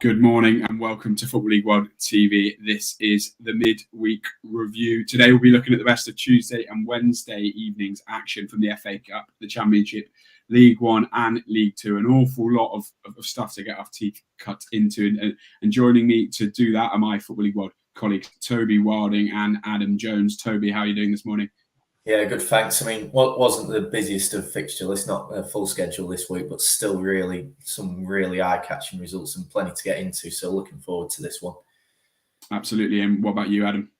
Good morning and welcome to Football League World TV. This is the midweek review. Today we'll be looking at the best of Tuesday and Wednesday evening's action from the FA Cup, the Championship, League One and League Two. An awful lot of stuff to get our teeth cut into. And joining me to do that are my Football League World colleagues, Toby Wilding and Adam Jones. Toby, how are you doing this morning? Yeah, good, thanks. I mean, what wasn't the busiest of fixture list, not a full schedule this week, but still some really eye-catching results and plenty to get into. So looking forward to this one. Absolutely. And what about you, Adam?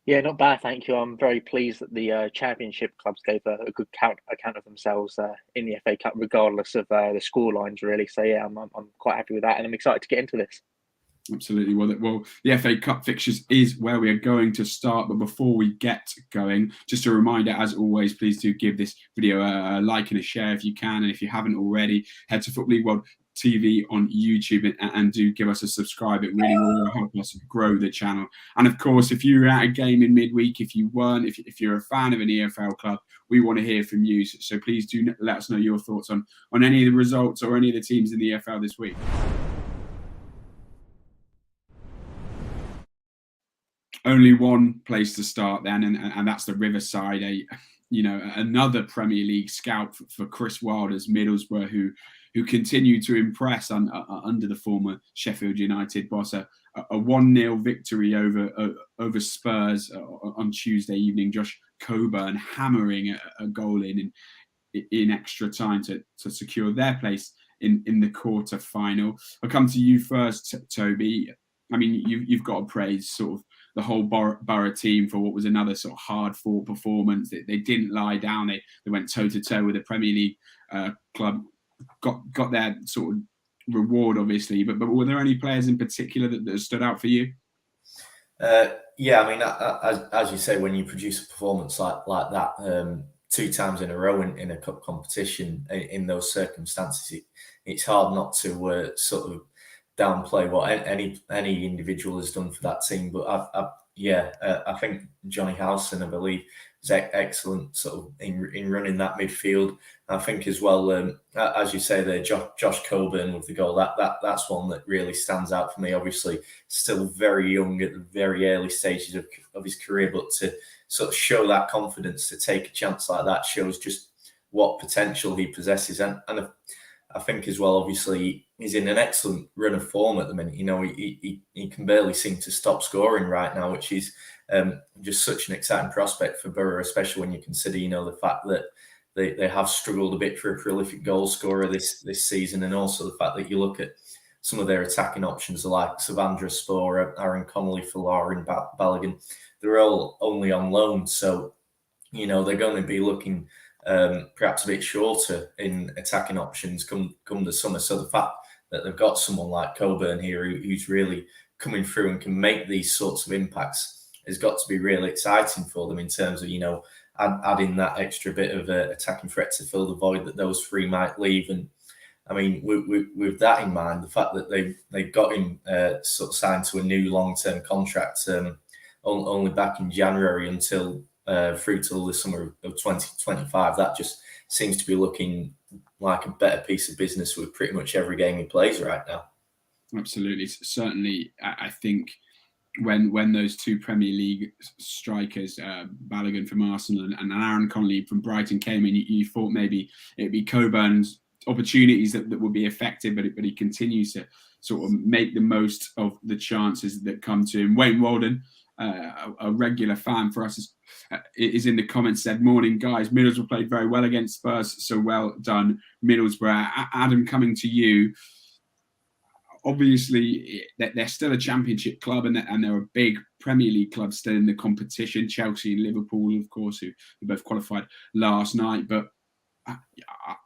Yeah, not bad, thank you. I'm very pleased that the Championship clubs gave a good account of themselves in the FA Cup, regardless of the score lines, really. So yeah, I'm quite happy with that, and I'm excited to get into this. Absolutely. Well, the FA Cup fixtures is where we are going to start. But before we get going, just a reminder, as always, please do give this video a like and a share if you can. And if you haven't already, head to Football League World TV on YouTube and do give us a subscribe. It really will help us grow the channel. And of course, if you're at a game in midweek, if you weren't, if you're a fan of an EFL club, we want to hear from you. So please do let us know your thoughts on any of the results or any of the teams in the EFL this week. Only one place to start then, and that's the Riverside. Another Premier League scout for Chris Wilder's Middlesbrough, who continue to impress under the former Sheffield United boss. A 1-0 victory over Spurs on Tuesday evening. Josh Coburn hammering a goal in extra time to secure their place in the quarter final. I'll come to you first, Toby. I mean, you've got to praise sort of the whole Boro team for what was another sort of hard-fought performance. They didn't lie down. They went toe-to-toe with a Premier League club. Got their sort of reward, obviously. But were there any players in particular that stood out for you? Yeah, I mean, as you say, when you produce a performance like that 2 times in a row in a cup competition in those circumstances, it's hard not to sort of downplay what any individual has done for that team. But I think Johnny Howson, I believe, is excellent sort of in running that midfield. I think as well, as you say there, Josh Coburn with the goal, that's one that really stands out for me. Obviously, still very young at the very early stages of his career, but to sort of show that confidence, to take a chance like that, shows just what potential he possesses. And I think as well, obviously, he's in an excellent run of form at the minute. You know, he can barely seem to stop scoring right now, which is just such an exciting prospect for Boro, especially when you consider, the fact that they have struggled a bit for a prolific goal scorer this season, and also the fact that you look at some of their attacking options like Savandra Spore, Aaron Connolly, Lauren Balogun. They're all only on loan, so they're going to be looking perhaps a bit shorter in attacking options come the summer. So the fact that they've got someone like Coburn here who's really coming through and can make these sorts of impacts has got to be really exciting for them in terms of adding that extra bit of attacking threat to fill the void that those 3 might leave. And I mean, with that in mind, the fact that they got him sort of signed to a new long-term contract only back in January until through till the summer of 2025, that just seems to be looking like a better piece of business with pretty much every game he plays right now. Absolutely. Certainly, I think when those 2 Premier League strikers, Balogun from Arsenal and Aaron Connolly from Brighton came in, you thought maybe it'd be Coburn's opportunities that would be effective, but he continues to sort of make the most of the chances that come to him. Wayne Walden, a regular fan for us, is in the comments, said, "Morning, guys. Middlesbrough played very well against Spurs, so well done, Middlesbrough." Adam, coming to you. Obviously, they're still a Championship club, and there are big Premier League clubs still in the competition. Chelsea and Liverpool, of course, who both qualified last night. But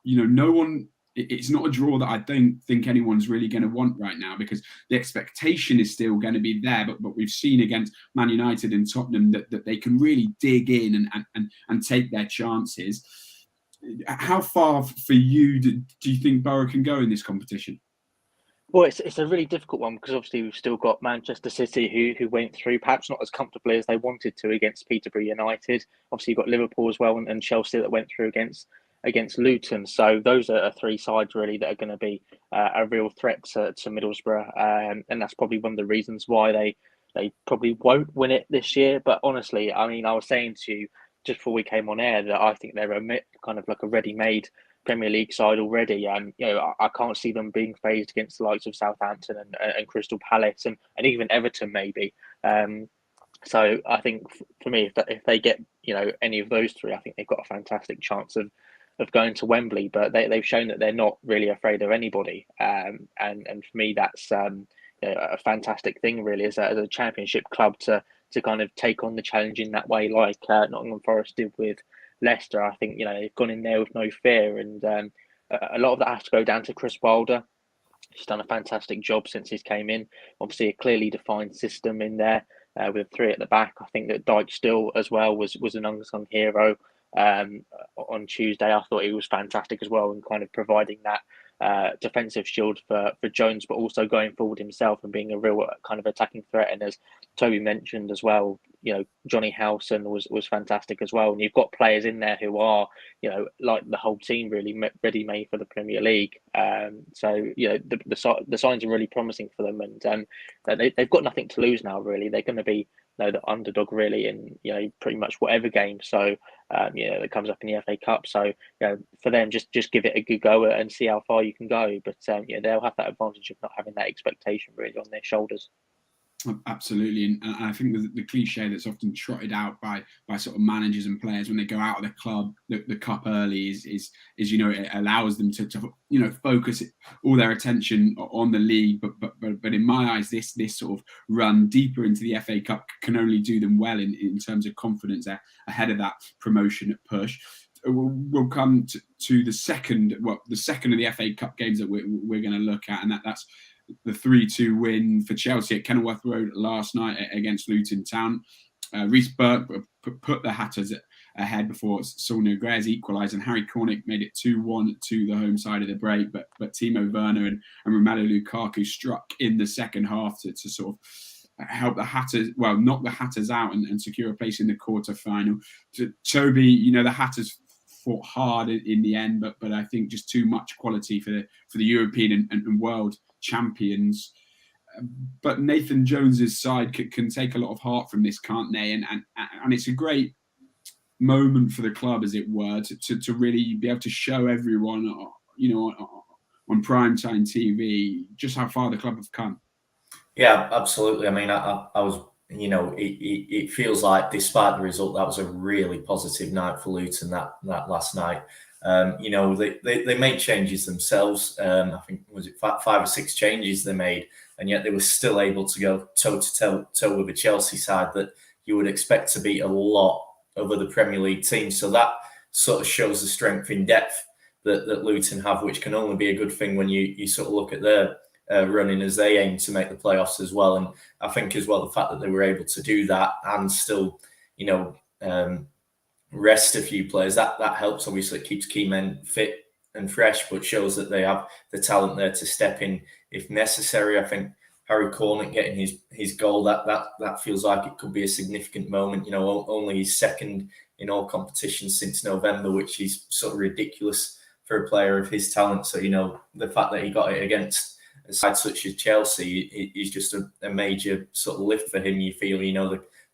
no one. It's not a draw that I don't think anyone's really going to want right now, because the expectation is still going to be there. But we've seen against Man United and Tottenham that they can really dig in and take their chances. How far for you do you think Boro can go in this competition? Well, it's a really difficult one, because obviously we've still got Manchester City who went through perhaps not as comfortably as they wanted to against Peterborough United. Obviously you've got Liverpool as well and Chelsea that went through against against Luton. So those are three sides really that are going to be a real threat to Middlesbrough, and that's probably one of the reasons why they probably won't win it this year. But honestly, I mean, I was saying to you just before we came on air that I think they're kind of like a ready-made Premier League side already, and I can't see them being phased against the likes of Southampton and Crystal Palace and even Everton maybe. So I think for me, if they get any of those three, I think they've got a fantastic chance of going to Wembley. But they've shown that they're not really afraid of anybody, and for me that's a fantastic thing really as a Championship club to kind of take on the challenge in that way, like Nottingham Forest did with Leicester. I think they've gone in there with no fear, and a lot of that has to go down to Chris Wilder. He's done a fantastic job since he's came in. Obviously, a clearly defined system in there with three at the back. I think that Dyke still as well was an unsung hero on Tuesday. I thought he was fantastic as well in kind of providing that defensive shield for Jones, but also going forward himself and being a real kind of attacking threat. And as Toby mentioned as well, Johnny Howson was fantastic as well. And you've got players in there who are, like the whole team really ready-made for the Premier League. So the signs are really promising for them, and they've got nothing to lose now. Really, they're going to be the underdog really in pretty much whatever game. So that comes up in the FA Cup. So for them, just give it a good go and see how far you can go. But they'll have that advantage of not having that expectation really on their shoulders. Absolutely, and I think the cliche that's often trotted out by sort of managers and players when they go out of the club, the cup early is it allows them to focus all their attention on the league. But in my eyes, this sort of run deeper into the FA Cup can only do them well in terms of confidence ahead of that promotion push. We'll come to the second of the FA Cup games that we're going to look at, and that's the 3-2 win for Chelsea at Kenneworth Road last night against Luton Town. Reece Burke put the Hatters ahead before Saul Niguez equalised, and Harry Cornick made it 2-1 to the home side of the break. But Timo Werner and Romelu Lukaku struck in the second half to sort of help the Hatters, knock the Hatters out and secure a place in the quarter-final. Toby, the Hatters fought hard in the end, but I think just too much quality for the European and world champions. But Nathan Jones's side can take a lot of heart from this, can't they? And it's a great moment for the club, as it were, to really be able to show everyone, on primetime TV, just how far the club have come. Yeah, absolutely. I mean, I was, it feels like despite the result, that was a really positive night for Luton that last night. They made changes themselves. I think, was it 5 or 6 changes they made, and yet they were still able to go toe to toe with a Chelsea side that you would expect to beat a lot of other Premier League teams. So that sort of shows the strength in depth that Luton have, which can only be a good thing when you sort of look at their running as they aim to make the playoffs as well. And I think as well the fact that they were able to do that and still, rest a few players, that helps. Obviously, it keeps key men fit and fresh, but shows that they have the talent there to step in if necessary. I think Harry Cornick getting his goal, that feels like it could be a significant moment. Only his second in all competitions since November, which is sort of ridiculous for a player of his talent. So, the fact that he got it against a side such as Chelsea is just a major sort of lift for him. You feel,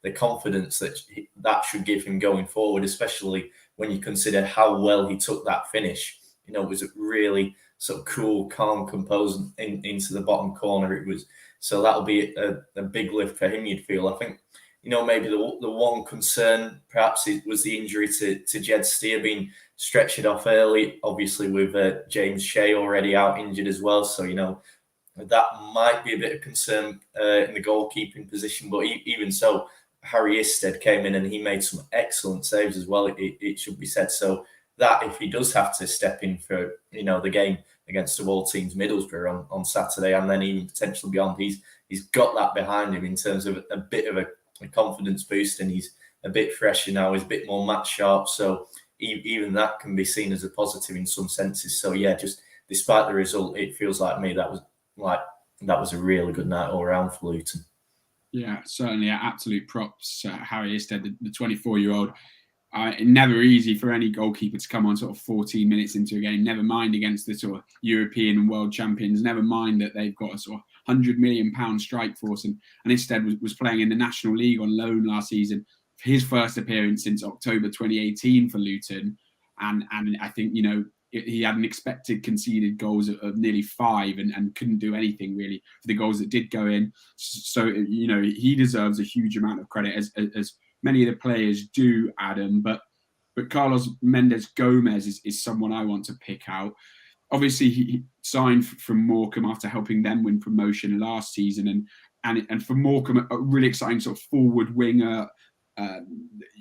the confidence that should give him going forward, especially when you consider how well he took that finish. It was a really sort of cool, calm, composed into the bottom corner. It was, so that'll be a big lift for him, you'd feel. I think, maybe the one concern perhaps it was the injury to Jed Steer being stretched off early, obviously with James Shea already out injured as well. So, that might be a bit of concern in the goalkeeping position. But even so, Harry Isted came in and he made some excellent saves as well, it should be said. So that if he does have to step in for, the game against the world teams Middlesbrough on Saturday and then even potentially beyond, he's got that behind him in terms of a bit of a confidence boost, and he's a bit fresher now, he's a bit more match sharp. So even that can be seen as a positive in some senses. So yeah, just despite the result, it feels like me that was a really good night all around for Luton. Yeah, certainly. Absolute props. Harry Isted, the 24-year-old, never easy for any goalkeeper to come on sort of 14 minutes into a game, never mind against the sort of European and world champions, never mind that they've got a sort of £100 million strike force, and instead was playing in the National League on loan last season. His first appearance since October 2018 for Luton. And I think, he had an expected conceded goals of nearly 5 and couldn't do anything really for the goals that did go in. So, he deserves a huge amount of credit, as many of the players do, Adam. But Carlos Mendes-Gomez is someone I want to pick out. Obviously, he signed from Morecambe after helping them win promotion last season. And for Morecambe, a really exciting sort of forward winger,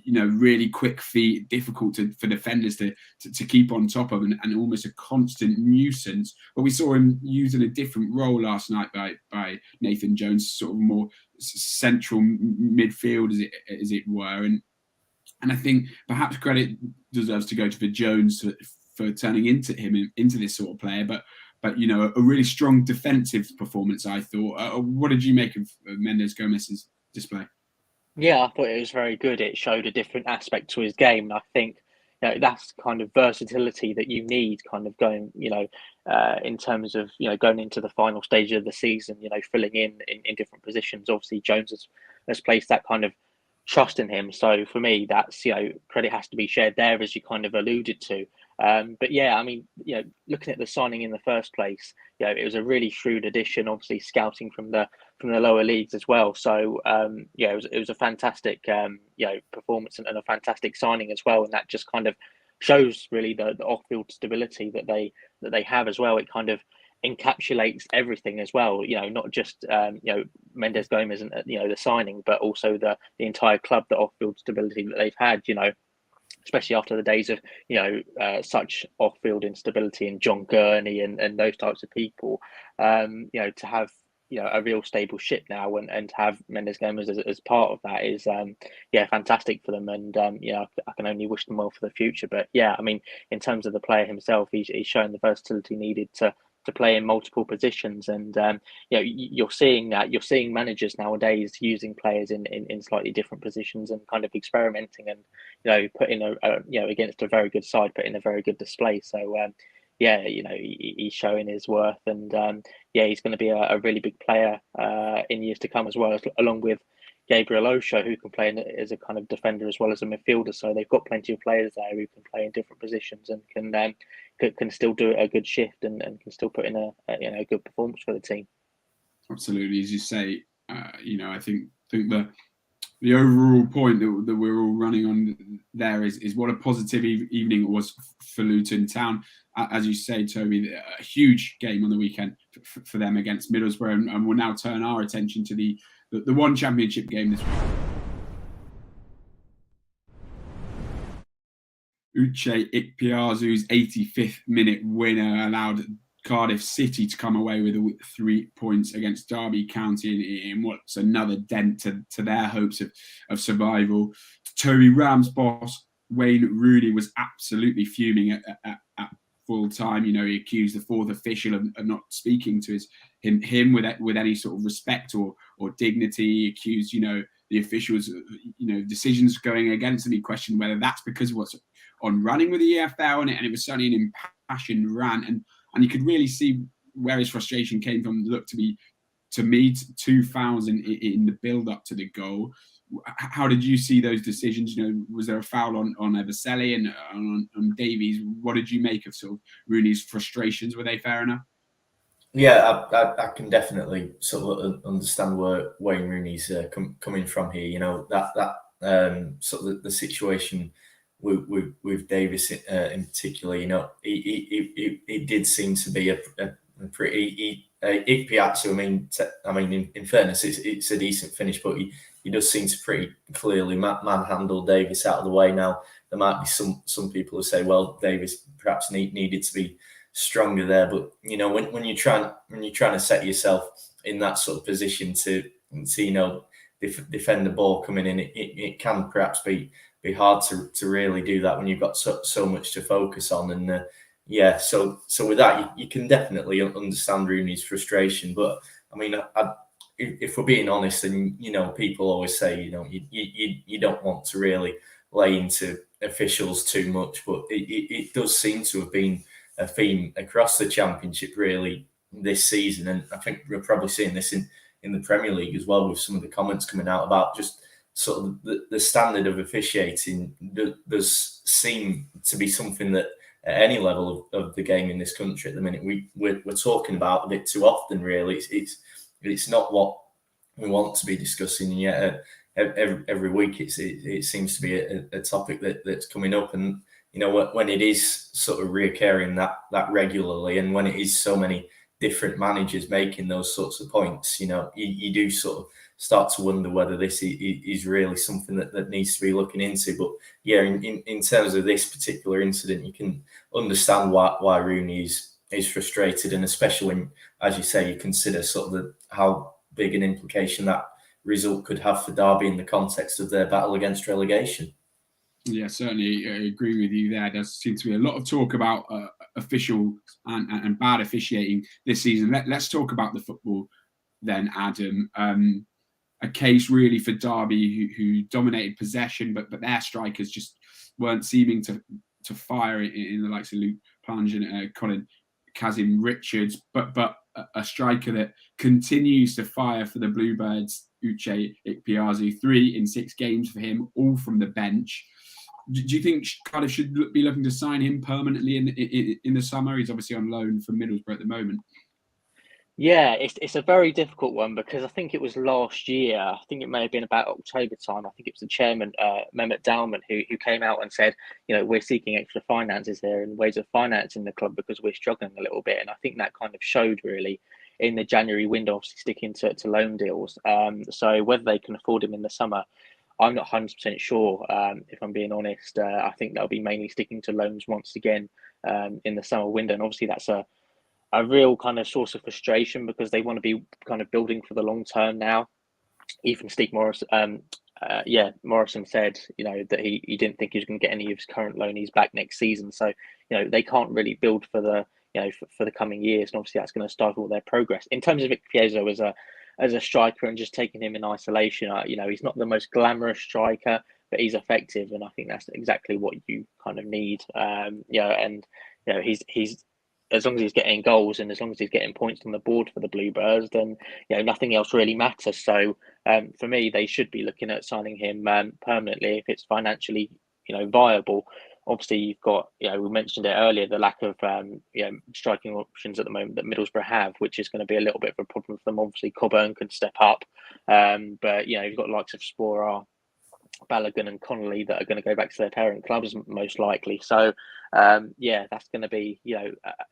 really quick feet, difficult for defenders to keep on top of, and almost a constant nuisance. But we saw him using a different role last night by Nathan Jones, sort of more central midfield, as it were. And I think perhaps credit deserves to go to Jones for turning into this sort of player. But a really strong defensive performance, I thought. What did you make of Mendes-Gomez's display? Yeah, I thought it was very good. It showed a different aspect to his game. And I think that's kind of versatility that you need, kind of going, in terms of, going into the final stage of the season, filling in different positions. Obviously, Jones has placed that kind of trust in him. So for me, that's, credit has to be shared there, as you kind of alluded to. But yeah, I mean, looking at the signing in the first place, it was a really shrewd addition, obviously scouting from the lower leagues as well. So it was a fantastic performance and a fantastic signing as well. And that just kind of shows really the off-field stability that they have as well. It kind of encapsulates everything as well, not just Mendes-Gomez and the signing, but also the entire club, the off-field stability that they've had, especially after the days of such off-field instability and John Gurney and those types of people. To have a real stable ship now and to have Mendes-Gomez as part of that is fantastic for them. And I can only wish them well for the future. But yeah, I mean, in terms of the player himself, he's shown the versatility needed to play in multiple positions. And you're seeing managers nowadays using players in slightly different positions and kind of experimenting and putting against a very good side, putting a very good display. So he's showing his worth, and he's going to be a really big player in years to come as well, along with Gabriel Osho, who can play as a kind of defender as well as a midfielder. So they've got plenty of players there who can play in different positions and can still do a good shift and can still put in a good performance for the team. Absolutely, as you say, I think the overall point that we're all running on there is what a positive evening it was for Luton Town. As you say, Toby, a huge game on the weekend for them against Middlesbrough, and we'll now turn our attention to the one championship game this week. Uche Ikpeazu's 85th minute winner allowed Cardiff City to come away with 3 points against Derby County in what's another dent to their hopes of survival. Toby Ram's boss, Wayne Rooney, was absolutely fuming at full time. He accused the fourth official of not speaking to him with any sort of respect or dignity. He accused, the officials, decisions going against him. He questioned whether that's because of what's on running with the EFL, and it was certainly an impassioned rant. And you could really see where his frustration came from. Looked to me 2000 in the build up to the goal. How did you see those decisions? Was there a foul on Everselli and on Davies? What did you make of sort of Rooney's frustrations? Were they fair enough? Yeah, I can definitely sort of understand where Wayne Rooney's coming from here. That sort of the situation with Davis in particular. It did seem to be a pretty Ikpeazu. I mean, in fairness, it's a decent finish, but he does seem to pretty clearly manhandle Davis out of the way. Now there might be some people who say, well, Davis perhaps needed to be stronger there, but when you're trying to set yourself in that sort of position to defend the ball coming in, it can perhaps be hard to really do that when you've got so much to focus on. And so with that, you can definitely understand Rooney's frustration. But I mean, if we're being honest, and people always say you don't want to really lay into officials too much, but it does seem to have been a theme across the Championship really this season, and I think we're probably seeing this in the Premier League as well, with some of the comments coming out about just sort of the standard of officiating. Does seem to be something that at any level of the game in this country at the minute we're talking about a bit too often. Really, it's not what we want to be discussing, and yet every week it seems to be a topic that's coming up. And when it is sort of reoccurring that regularly, and when it is so many different managers making those sorts of points, you do sort of start to wonder whether this is really something that needs to be looking into. But yeah, in terms of this particular incident, you can understand why Rooney is frustrated, and especially when, as you say, you consider sort of how big an implication that result could have for Derby in the context of their battle against relegation. Yeah, certainly I agree with you there. There does seem to be a lot of talk about official and bad officiating this season. Let's talk about the football then, Adam. A case really for Derby, who dominated possession, but their strikers just weren't seeming to fire in the likes of Luke Plange and Colin Kazim Richards, but a striker that continues to fire for the Bluebirds, Uche Ikpeazu, 3 in 6 games for him, all from the bench. Do you think Cardiff should be looking to sign him permanently in the summer? He's obviously on loan from Middlesbrough at the moment. Yeah, it's a very difficult one, because I think it was last year. I think it may have been about October time. I think it was the chairman, Mehmet Dalman, who came out and said, we're seeking extra finances here and ways of financing the club because we're struggling a little bit. And I think that kind of showed really in the January window, obviously sticking to loan deals. So whether they can afford him in the summer, I'm not 100% sure, if I'm being honest. I think they'll be mainly sticking to loans once again in the summer window. And obviously that's a real kind of source of frustration, because they want to be kind of building for the long term now. Even Steve Morrison said, that he didn't think he was going to get any of his current loanees back next season. So, they can't really build for the, for the coming years. And obviously that's going to stifle their progress. In terms of Ikpeazu as a striker, and just taking him in isolation, he's not the most glamorous striker, but he's effective. And I think that's exactly what you kind of need. He's as long as he's getting goals and as long as he's getting points on the board for the Bluebirds, then nothing else really matters. So for me, they should be looking at signing him permanently if it's financially viable. Obviously, you've got we mentioned it earlier, the lack of striking options at the moment that Middlesbrough have, which is going to be a little bit of a problem for them. Obviously, Coburn can step up, but you've got the likes of Sporar, Balogun and Connolly that are going to go back to their parent clubs most likely. So that's going to be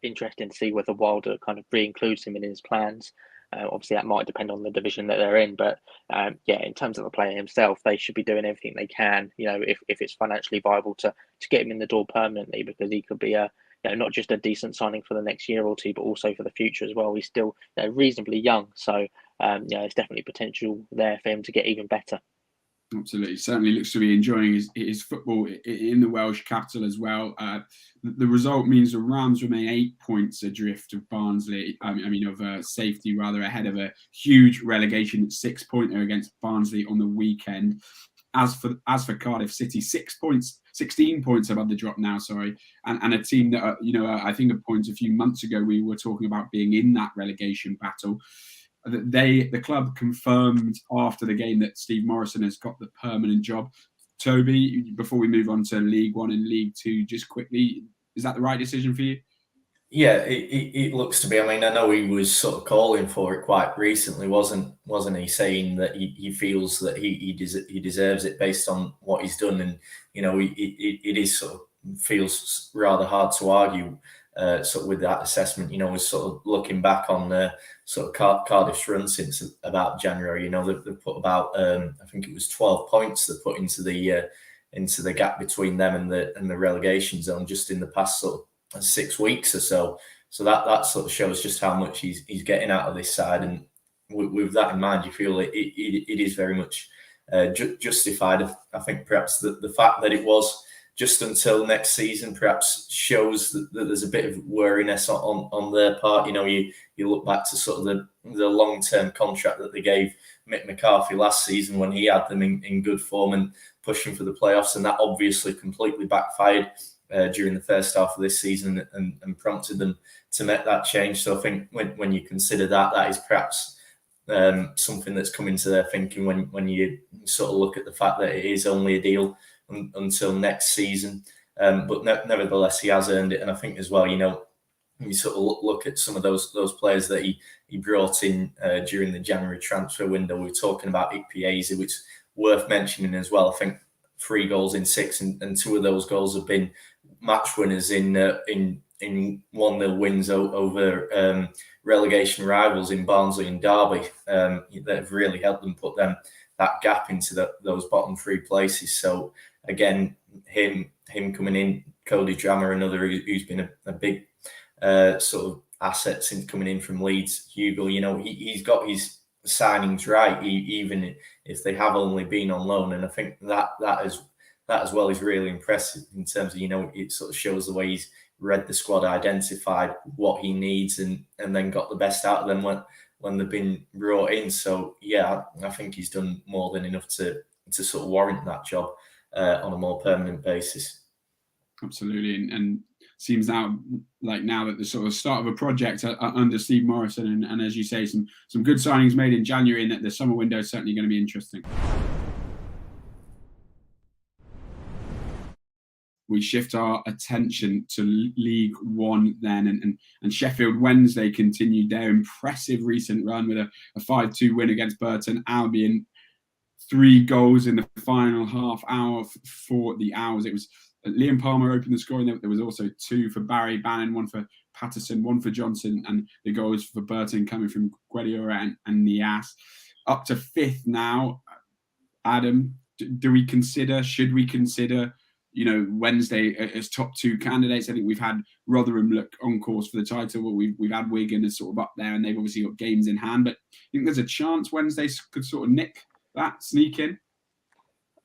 interesting to see whether Wilder kind of re-includes him in his plans. Obviously that might depend on the division that they're in, but in terms of the player himself, they should be doing everything they can, if it's financially viable to get him in the door permanently, because he could be not just a decent signing for the next year or two, but also for the future as well. He's still reasonably young, so there's definitely potential there for him to get even better. Absolutely, certainly looks to be enjoying his football in the Welsh capital as well. The result means the Rams remain 8 points adrift of Barnsley. Safety rather, ahead of a huge relegation 6-pointer against Barnsley on the weekend. As for Cardiff City, 16 points above the drop now. And a team that I think a point a few months ago we were talking about being in that relegation battle. The club confirmed after the game that Steve Morrison has got the permanent job. Toby, before we move on to League One and League Two, just quickly, is that the right decision for you? Yeah, it looks to be. I know he was sort of calling for it quite recently, wasn't he? Saying that he feels that he deserves it based on what he's done, and it is sort of feels rather hard to argue sort of with that assessment. Was sort of looking back on sort of Cardiff's run since about January. They've put about I think it was 12 points they put into the gap between them and the relegation zone just in the past sort of 6 weeks or so. So that sort of shows just how much he's getting out of this side. And with that in mind, you feel it is very much justified. I think perhaps the fact that it was just until next season perhaps shows that there's a bit of wariness on their part. You look back to sort of the long-term contract that they gave Mick McCarthy last season when he had them in good form, and pushing for the playoffs, and that obviously completely backfired during the first half of this season and prompted them to make that change. So I think when you consider that, that is perhaps something that's come into their thinking when you sort of look at the fact that it is only a deal until next season. But nevertheless, he has earned it. And I think as well, you sort of look at some of those players that he brought in during the January transfer window. We were talking about Ikpeazu, which is worth mentioning as well. I think 3 goals in 6, and 2 of those goals have been match winners in 1-0 wins over relegation rivals in Barnsley and Derby. That have really helped them put that gap into those bottom 3 places. So again, him coming in, Cody Drammer, another who's been a big sort of asset since coming in from Leeds. Hugo, he's got his signings right, even if they have only been on loan. And I think that as well is really impressive in terms of, it sort of shows the way he's read the squad, identified what he needs, and then got the best out of them when they've been brought in. So yeah, I think he's done more than enough to sort of warrant that job on a more permanent basis. Absolutely, and seems now that the sort of start of a project under Steve Morison, and as you say, some good signings made in January, and that the summer window is certainly going to be interesting. We shift our attention to League One then, and Sheffield Wednesday continued their impressive recent run with a 5-2 win against Burton Albion. 3 goals in the final half hour for the Owls. It was Liam Palmer opened the scoring. There was also 2 for Barry Bannon, 1 for Patterson, 1 for Johnson, and the goals for Burton coming from Guediora and Nias. Up to 5th now. Adam, should we consider Wednesday as top 2 candidates? I think we've had Rotherham look on course for the title, but we've had Wigan as sort of up there, and they've obviously got games in hand. But I think there's a chance Wednesday could sort of nick that, sneak in.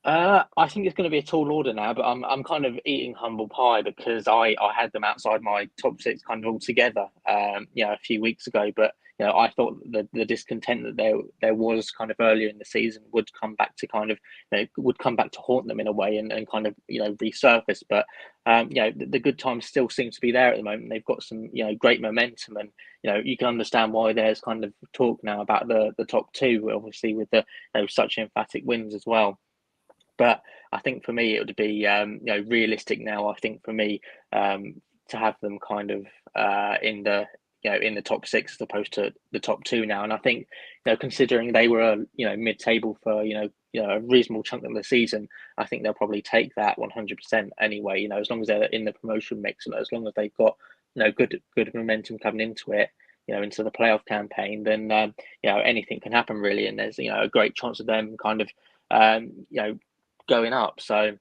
I think it's going to be a tall order now, but I'm kind of eating humble pie because I had them outside my top 6 kind of altogether, a few weeks ago. But I thought the discontent that there was kind of earlier in the season would come back to haunt them in a way and kind of resurface. But the good times still seem to be there at the moment. They've got some great momentum, and you can understand why there's kind of talk now about the top 2, obviously with the such emphatic wins as well. But I think for me, it would be realistic now. I think for me to have them kind of in the top 6 as opposed to the top 2 now. And I think considering they were mid-table for a reasonable chunk of the season, I think they'll probably take that 100% anyway. As long as they're in the promotion mix and as long as they've got good momentum coming into it. Into the playoff campaign, then anything can happen really, and there's a great chance of them kind of going up. So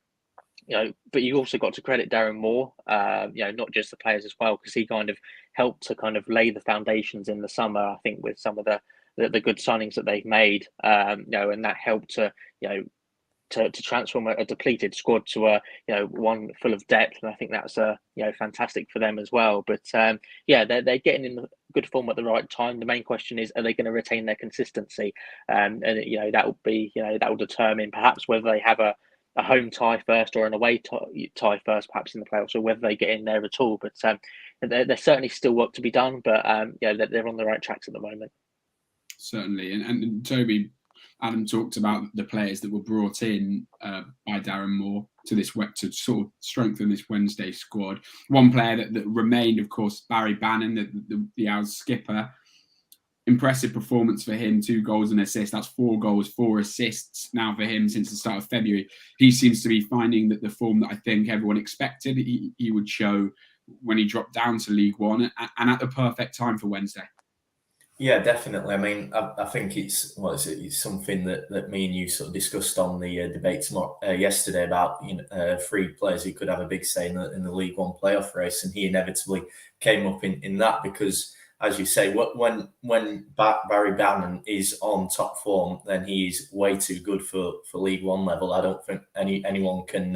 but you also got to credit Darren Moore, not just the players as well, because he kind of helped to kind of lay the foundations in the summer, I think, with some of the good signings that they've made, and that helped to transform a depleted squad to one full of depth, and I think that's fantastic for them as well. But they're getting in good form at the right time. The main question is, are they going to retain their consistency? And that will determine perhaps whether they have a home tie first or an away tie first, perhaps in the playoffs, or whether they get in there at all. But there's certainly still work to be done. But they're on the right tracks at the moment. Certainly, and Toby, Adam talked about the players that were brought in by Darren Moore to sort of strengthen this Wednesday squad. One player that remained, of course, Barry Bannon, the Owls skipper. Impressive performance for him, 2 goals and assists. That's 4 goals, 4 assists now for him since the start of February. He seems to be finding that the form that I think everyone expected he would show when he dropped down to League One, and at the perfect time for Wednesday. Yeah, definitely. I mean, I think it's something that me and you sort of discussed on the debate yesterday about 3 players who could have a big say in the League One playoff race, and he inevitably came up in that because, as you say, when Barry Bannon is on top form, then he's way too good for League One level. I don't think anyone can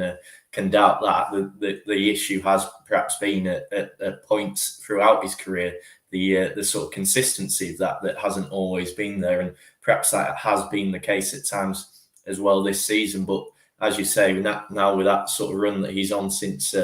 doubt that. The issue has perhaps been at points throughout his career the sort of consistency of that hasn't always been there, and perhaps that has been the case at times as well this season. But as you say, now with that sort of run that he's on since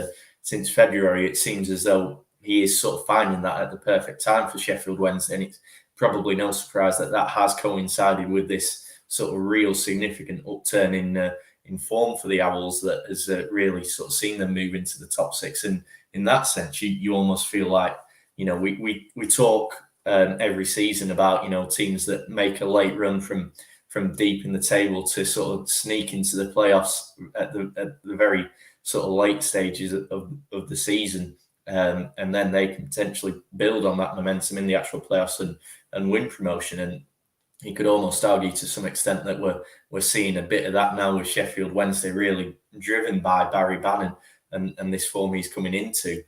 February, it seems as though he is sort of finding that at the perfect time for Sheffield Wednesday, and it's probably no surprise that has coincided with this sort of real significant upturn in form for the Owls that has really sort of seen them move into the top six. And in that sense, you almost feel like, we talk every season about, teams that make a late run from deep in the table to sort of sneak into the playoffs at the very sort of late stages of the season. And then they can potentially build on that momentum in the actual playoffs and win promotion. And you could almost argue to some extent that we're seeing a bit of that now with Sheffield Wednesday, really driven by Barry Bannon and this form he's coming into.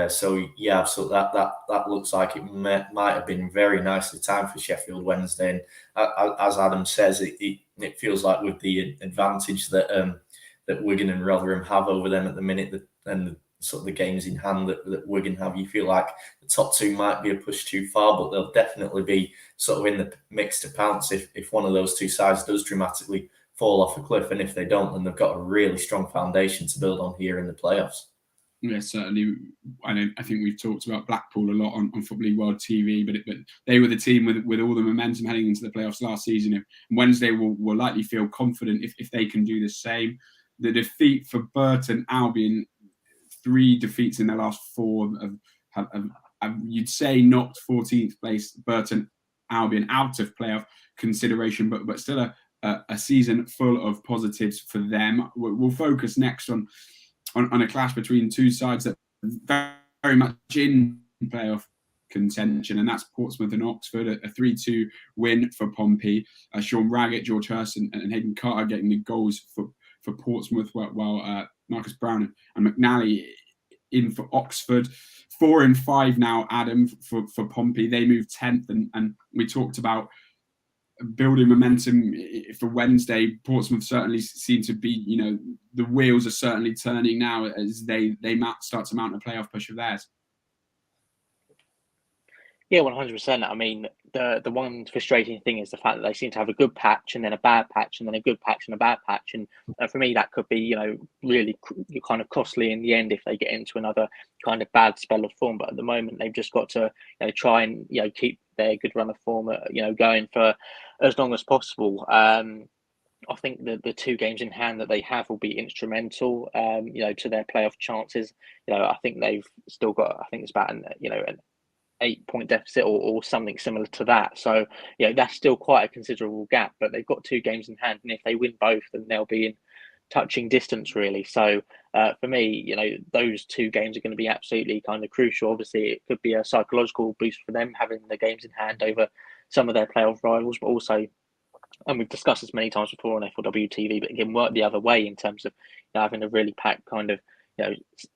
So that looks like it might have been very nicely timed for Sheffield Wednesday. And as Adam says, it feels like with the advantage that Wigan and Rotherham have over them at the minute, and sort of the games in hand that Wigan have, you feel like the top two might be a push too far, but they'll definitely be sort of in the mix to pounce if one of those two sides does dramatically fall off a cliff. And if they don't, then they've got a really strong foundation to build on here in the playoffs. Yeah, certainly. I think we've talked about Blackpool a lot on Football League World TV, but they were the team with all the momentum heading into the playoffs last season. And Wednesday will likely feel confident if they can do the same. The defeat for Burton Albion, 3 defeats in their last 4 have you'd say knocked 14th place Burton Albion out of playoff consideration, but still a season full of positives for them. We'll focus next on a clash between two sides that are very much in playoff contention, and that's Portsmouth and Oxford, a 3-2 win for Pompey. Sean Raggett, George Hurst and Hayden Carter getting the goals for Portsmouth, while Marcus Brown and McNally in for Oxford. 4 and 5 now, Adam, for Pompey. They moved 10th, and we talked about building momentum for Wednesday. Portsmouth certainly seem to be, the wheels are certainly turning now as they start to mount a playoff push of theirs. Yeah, 100%. I mean, the one frustrating thing is the fact that they seem to have a good patch and then a bad patch and then a good patch and a bad patch. And for me, that could be, really kind of costly in the end if they get into another kind of bad spell of form. But at the moment, they've just got to try and keep their good run of form, going for as long as possible. I think the 2 games in hand that they have will be instrumental, to their playoff chances. I think they've still got, I think it's about an 8-point deficit or something similar to that. So, that's still quite a considerable gap, but they've got 2 games in hand. And if they win both, then they'll be in touching distance, really. So for me, those 2 games are going to be absolutely kind of crucial. Obviously, it could be a psychological boost for them having the games in hand over some of their playoff rivals, but also, and we've discussed this many times before on FLW TV, but again, work the other way in terms of having a really packed kind of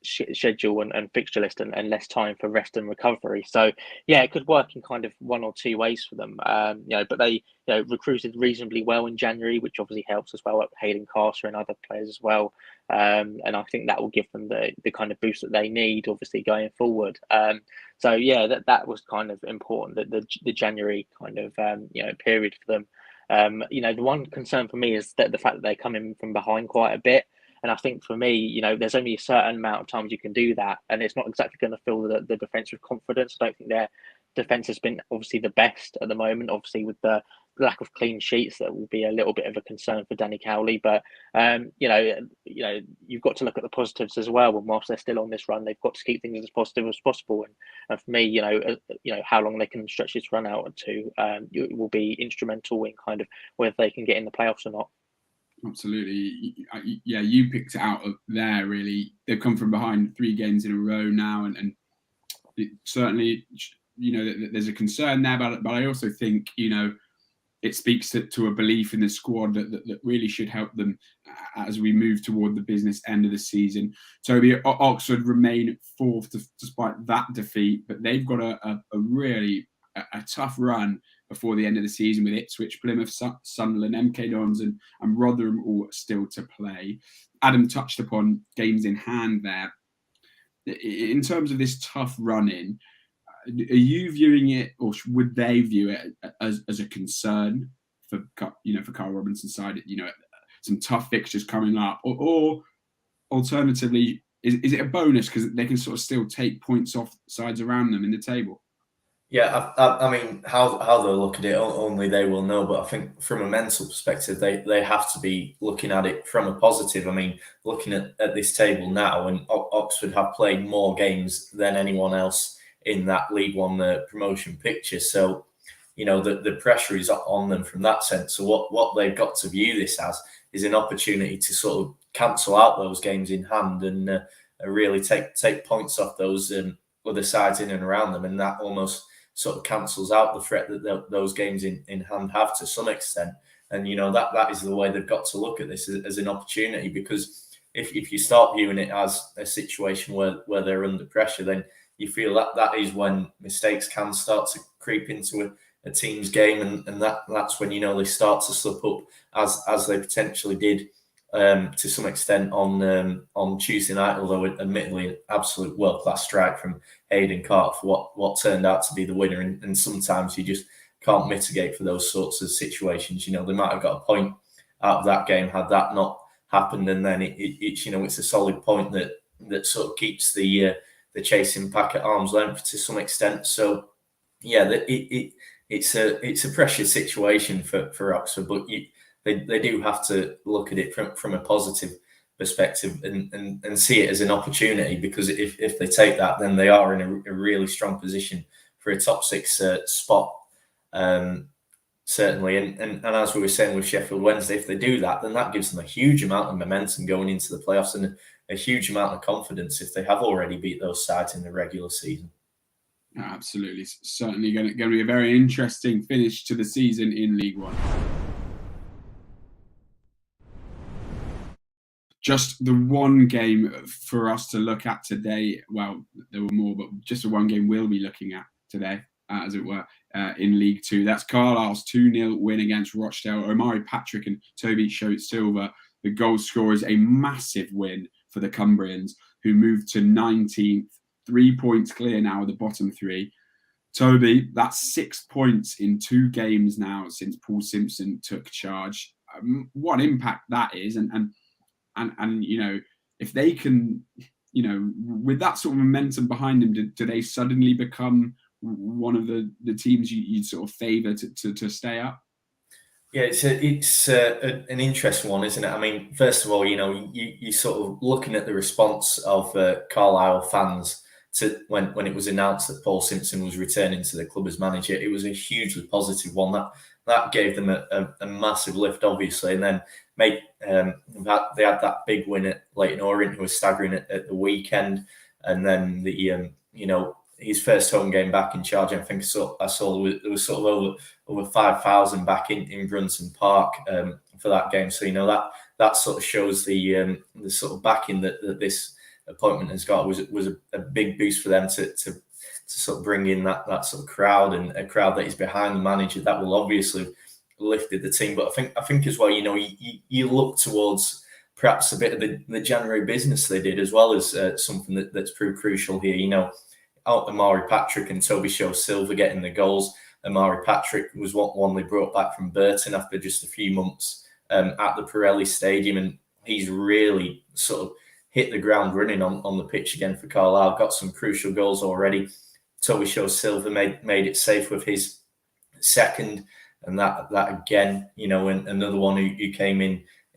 schedule and fixture list and less time for rest and recovery. So it could work in kind of 1 or 2 ways for them. But they recruited reasonably well in January, which obviously helps as well, at Hayden Carter and other players as well. And I think that will give them the kind of boost that they need, obviously, going forward. That was kind of important, that the January kind of period for them. The one concern for me is that the fact that they're coming from behind quite a bit. And I think for me, there's only a certain amount of times you can do that. And it's not exactly going to fill the defence with confidence. I don't think their defence has been obviously the best at the moment. Obviously, with the lack of clean sheets, that will be a little bit of a concern for Danny Cowley. But, you've got to look at the positives as well. And whilst they're still on this run, they've got to keep things as positive as possible. And for me, how long they can stretch this run out to will be instrumental in kind of whether they can get in the playoffs or not. Absolutely. Yeah, you picked it out of there, really. They've come from behind 3 games in a row now, and certainly, there's a concern there, but I also think, it speaks to a belief in the squad that really should help them as we move toward the business end of the season. Toby, Oxford remain 4th despite that defeat, but they've got a really tough run before the end of the season with Ipswich, Plymouth, Sunderland, MK Dons and Rotherham all still to play. Adam touched upon games in hand there. In terms of this tough run-in, are you viewing it, or would they view it as a concern for Carl Robinson's side? some tough fixtures coming up, or alternatively, is it a bonus because they can sort of still take points off sides around them in the table? Yeah, I mean, how they'll look at it, only they will know. But I think from a mental perspective, they have to be looking at it from a positive. I mean, looking at this table now, and Oxford have played more games than anyone else in that League One promotion picture. So, the pressure is on them from that sense. So what they've got to view this as is an opportunity to sort of cancel out those games in hand and really take points off those other sides in and around them, and that almost sort of cancels out the threat that those games in hand have to some extent. And that is the way they've got to look at this, as an opportunity, because if you start viewing it as a situation where they're under pressure, then you feel that is when mistakes can start to creep into a team's game, and that's when they start to slip up as they potentially did to some extent on Tuesday night, although admittedly an absolute world-class strike from Hayden Carter for what turned out to be the winner. And sometimes you just can't mitigate for those sorts of situations. They might have got a point out of that game had that not happened, and then it's a solid point that sort of keeps the chasing pack at arm's length to some extent. So yeah, it's a precious situation for Oxford, but they do have to look at it from a positive perspective and see it as an opportunity, because if they take that, then they are in a really strong position for a top six spot, certainly. And as we were saying with Sheffield Wednesday, if they do that, then that gives them a huge amount of momentum going into the playoffs and a huge amount of confidence if they have already beat those sides in the regular season. Absolutely. Certainly going to be a very interesting finish to the season in League One. Just the one game for us to look at today. Well, there were more, but just the one game we'll be looking at today, as it were, in League Two. That's Carlisle's 2-0 win against Rochdale. Omari Patrick and Toby Silva, the goal scorers, a massive win for the Cumbrians, who moved to 19th, 3 points clear now of the bottom three. Toby, that's 6 points in 2 games now since Paul Simpson took charge. What impact that is, and if they can, with that sort of momentum behind them, do they suddenly become one of the teams you'd sort of favour to stay up? Yeah, it's an interesting one, isn't it? I mean, first of all, you sort of looking at the response of Carlisle fans to when it was announced that Paul Simpson was returning to the club as manager. It was a hugely positive one. That gave them a massive lift, obviously, and then they had that big win at Leyton Orient, who was staggering at the weekend, and then his first home game back in charge. I think I saw there was sort of over 5,000 back in Brunton Park for that game. So that sort of shows the sort of backing that this appointment has got was a big boost for them to sort of bring in that sort of crowd, and a crowd that is behind the manager. That will obviously lifted the team. But I think as well, you look towards perhaps a bit of the January business they did, as well as something that's proved crucial here. Omari Patrick and Toby Silva getting the goals. Omari Patrick was one they brought back from Burton after just a few months at the Pirelli Stadium, and he's really sort of hit the ground running on the pitch again for Carlisle. Got some crucial goals already. Toby Silva made it safe with his second, and that again, and another one who came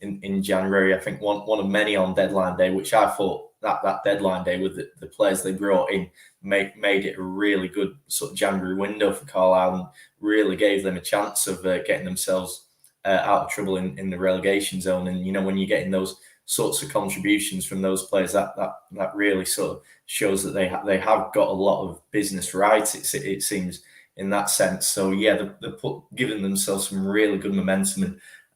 in January. I think one of many on deadline day, which I thought that deadline day with the players they brought in made it a really good sort of January window for Carlisle, and really gave them a chance of getting themselves out of trouble in the relegation zone. And when you're getting those sorts of contributions from those players, that really sort of shows that they have got a lot of business right, it seems, in that sense. So yeah, they're giving themselves some really good momentum.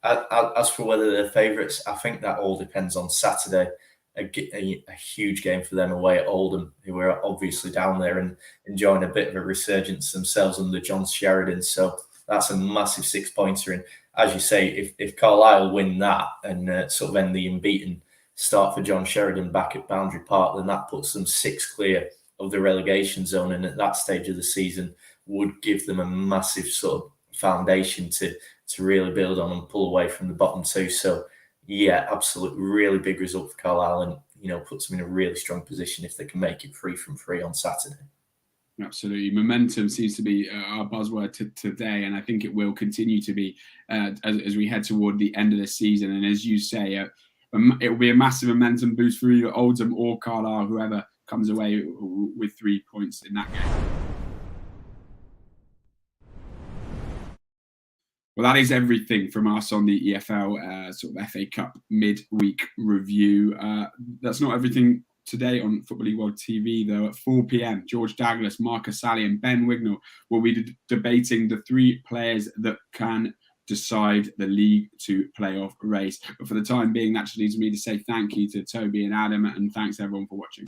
And as for whether they're favourites, I think that all depends on Saturday. A huge game for them away at Oldham, who are obviously down there and enjoying a bit of a resurgence themselves under John Sheridan. So that's a massive 6-pointer. And as you say, if Carlisle win that and sort of end the unbeaten start for John Sheridan back at Boundary Park, then that puts them 6 clear of the relegation zone. And at that stage of the season would give them a massive sort of foundation to really build on and pull away from the bottom two. So Yeah, absolutely. Really big result for Carlisle, and puts them in a really strong position if they can make it 3 from 3 on Saturday. Absolutely. Momentum seems to be our buzzword today, and I think it will continue to be as we head toward the end of the season. And as you say, it will be a massive momentum boost for either Oldham or Carlisle, whoever comes away with 3 points in that game. Well, that is everything from us on the EFL sort of FA Cup midweek review. That's not everything today on Football League World TV, though. At 4 p.m, George Douglas, Marcus Sally and Ben Wignall will be debating the 3 players that can decide the League 2 playoff race. But for the time being, that just leaves me to say thank you to Toby and Adam, and thanks everyone for watching.